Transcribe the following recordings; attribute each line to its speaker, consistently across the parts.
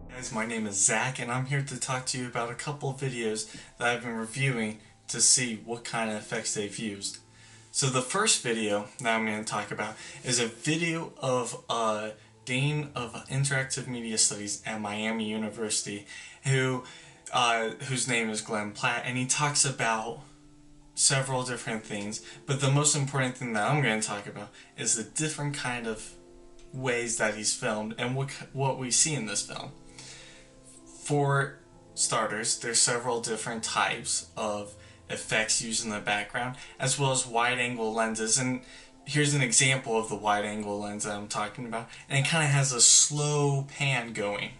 Speaker 1: Guys, my name is Zach and I'm here to talk to you about a couple of videos that I've been reviewing to see what kind of effects they've used. So the first video that I'm going to talk about is a video of a Dean of Interactive Media Studies at Miami University whose name is Glenn Platt, and he talks about several different things, but the most important thing that I'm going to talk about is the different kind of ways that he's filmed and what we see in this film. For starters, there's several different types of effects used in the background, as well as wide-angle lenses, and here's an example of the wide-angle lens that I'm talking about, and it kind of has a slow pan going.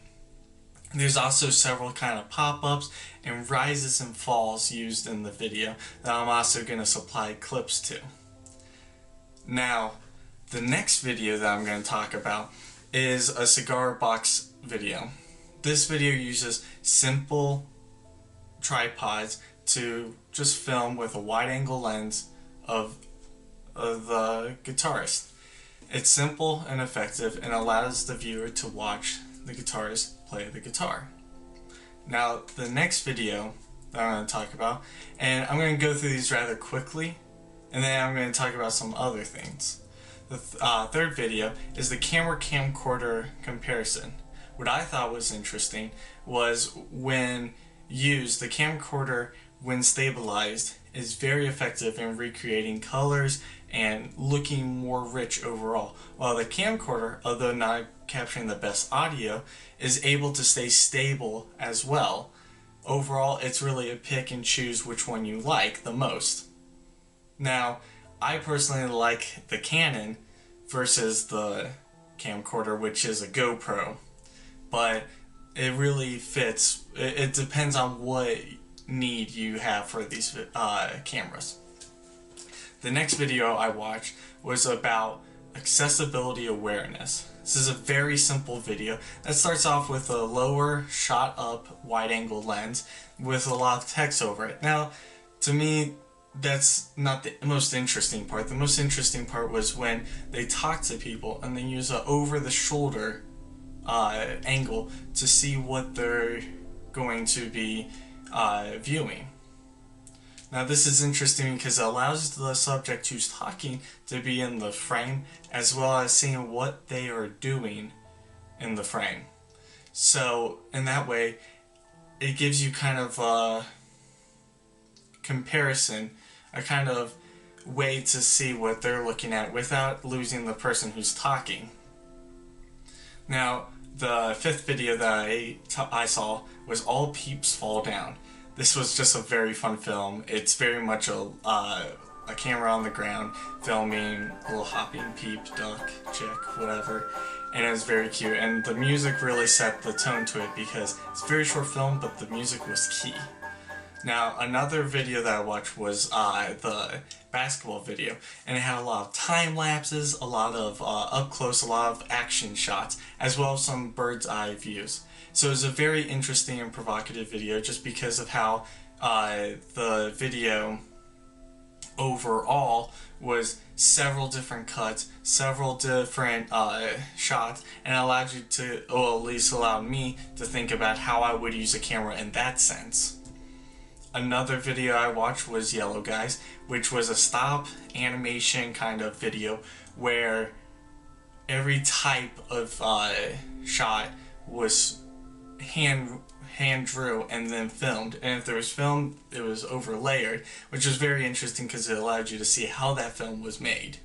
Speaker 1: There's also several kind of pop-ups and rises and falls used in the video that I'm also going to supply clips to. Now, the next video that I'm going to talk about is a cigar box video. This video uses simple tripods to just film with a wide-angle lens of the guitarist. It's simple and effective and allows the viewer to watch the guitarist play the guitar. Now, the next video that I'm going to talk about, and I'm going to go through these rather quickly, and then I'm going to talk about some other things. The third video is the camera camcorder comparison. What I thought was interesting was when used, the camcorder, when stabilized, is very effective in recreating colors and looking more rich overall, while the camcorder, although not capturing the best audio, is able to stay stable as well. Overall, it's really a pick and choose which one you like the most. Now, I personally like the Canon versus the camcorder, which is a GoPro, but it really fits. It depends on what need you have for these cameras. The next video I watched was about accessibility awareness. This is a very simple video that starts off with a lower shot up wide-angle lens with a lot of text over it. Now, to me, that's not the most interesting part. The most interesting part was when they talk to people and they use an over-the-shoulder angle to see what they're going to be viewing. Now, this is interesting because it allows the subject who's talking to be in the frame, as well as seeing what they are doing in the frame. So in that way, it gives you kind of a comparison, a kind of way to see what they're looking at without losing the person who's talking. Now, the fifth video that I saw was All Peeps Fall Down. This was just a very fun film. It's very much a camera on the ground filming a little hopping peep, duck, chick, whatever, and it was very cute. And the music really set the tone to it because it's a very short film, but the music was key. Now, another video that I watched was the basketball video, and it had a lot of time lapses, a lot of up close, a lot of action shots, as well as some bird's eye views. So it was a very interesting and provocative video just because of how the video overall was several different cuts, several different shots, and allowed you to, or at least allowed me to think about how I would use a camera in that sense. Another video I watched was Yellow Guys, which was a stop animation kind of video where every type of shot was hand drew and then filmed, and if there was film, it was overlayered, which was very interesting because it allowed you to see how that film was made.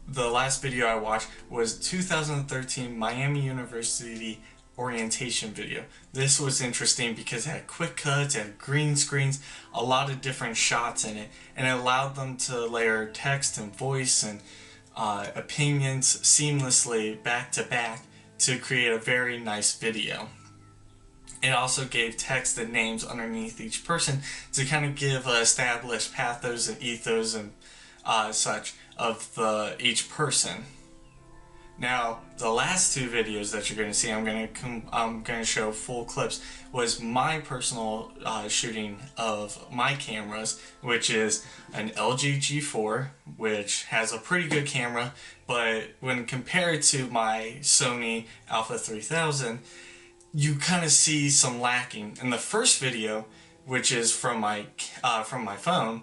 Speaker 1: The last video I watched was 2013 Miami University orientation video. This was interesting because it had quick cuts, it had green screens, a lot of different shots in it, and it allowed them to layer text and voice and opinions seamlessly back to back to create a very nice video. It also gave text and names underneath each person to kind of give a established pathos and ethos and such of each person. Now, the last two videos that you're going to see, I'm going to show full clips, was my personal shooting of my cameras, which is an LG G4, which has a pretty good camera, but when compared to my Sony Alpha 3000, you kind of see some lacking. In the first video, which is from my phone,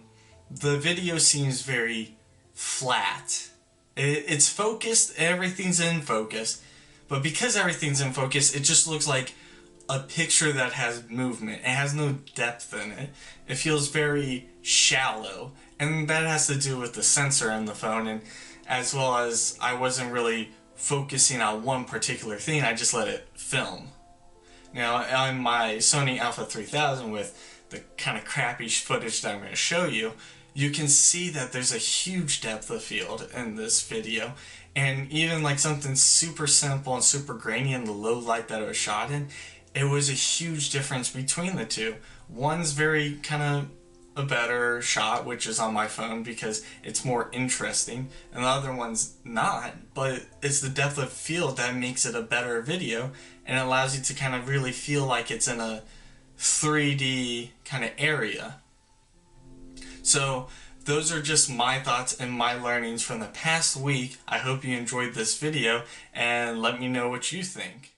Speaker 1: the video seems very flat. It's focused, everything's in focus, but because everything's in focus, it just looks like a picture that has movement. It has no depth in it. It feels very shallow, and that has to do with the sensor in the phone, and as well as I wasn't really focusing on one particular thing, I just let it film. Now, on my Sony Alpha 3000 with the kind of crappy footage that I'm going to show you, you can see that there's a huge depth of field in this video, and even like something super simple and super grainy in the low light that it was shot in, it was a huge difference between the two. One's very kind of a better shot, which is on my phone because it's more interesting, and the other one's not, but it's the depth of field that makes it a better video, and it allows you to kind of really feel like it's in a 3D kind of area. So those are just my thoughts and my learnings from the past week. I hope you enjoyed this video, and let me know what you think.